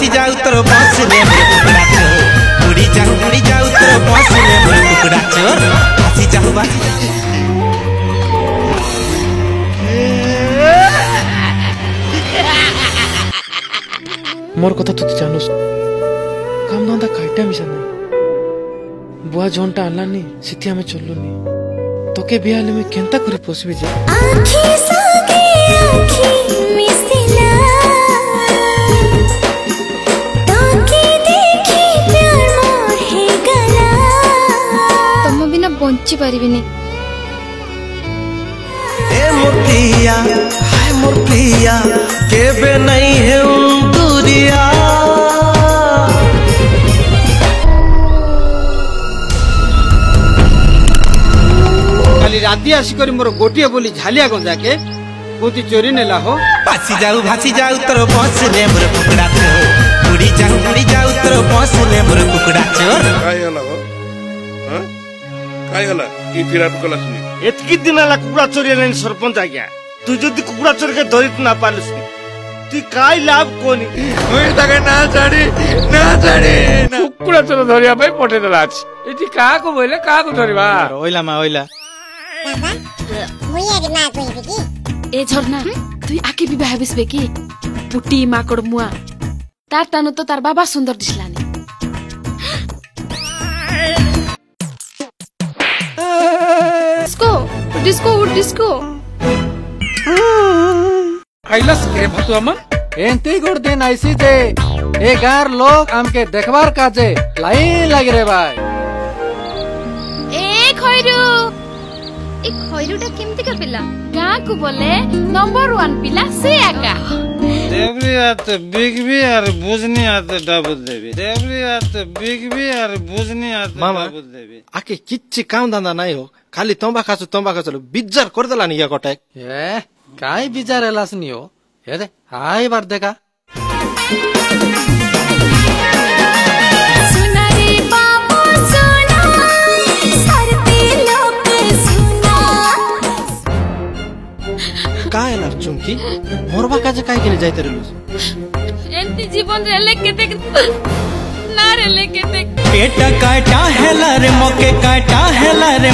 भासी जाऊ तोर बसले मोर कुकुड़ा चोर उड़ी जाऊ तोर बसले मोर कुकुड़ा चोर भासी जाऊ मोर कथा तू जानूस काम धंदा काटा मिसा नहीं बुआ जोनटा आलानी सिथि हमें चलुनी तोके बियाले में केंता करी पोसबी जे आँखी सागे आँखी मिसिला ताके देखी प्यार मोहे गला तम बिना बंची पारिबिनी ए मोतिया हाय मोर प्रिया केबे नहीं है दूरिया काली राती आसिक मोर गोटे बोली झालिया गंजा के गोती चोरी नेला हो भासी जाऊ तोर बसले मोर कुकुड़ा चोर उड़ी जाऊ तोर बसले मोर कुकुड़ा चोर काय होला हो हां काय होला ई फिराट कला सुनी एतकी दिनाला कुकुड़ा चोरी लेन सरपंच आज्ञा तू जदी कुकुड़ा चोरी के धरित ना पालुस तू काय लाभ कोनी ओइ तके ना छाडी कुकुड़ा चोर धरिया भाई पठे देला अछि एटी का को बोले का को धरिबा ओइला मा ओइला मुया के ना कोइ की ए झरना तू आके विवाह बिसबे की पुटी माकड़ मुआ तार टानु तो तार बाबा सुंदर दिसलानी डिस्को कैलाश के भतु अमन एंती गुड़ दिन ऐसी जे ए गार लोग हमके देखबार काजे लाइन लग रे भाई ए खैरुटा केमती का पिला गाँ को बोले नंबर 1 पिला से आका देवरी आते बिग भी और बुझनी आते डाबुल देवी देवरी आते बिग भी और बुझनी आते डाबुल देवी आके किच्छि काम धंदा नहीं हो खाली तंबा खासु बिजार कर देला निया कटे ए काय बिजार एलास नहीं हो ये दे हाय बार देखा सुना रे बाबू सुना सरते लोग सुना काय लार चुमकी मोरबा काजे काय केले जायते रेलुस एंती जीवन रेले के देख ना रेले के देख पेट काटा हेला रे मोके काटा हेला रे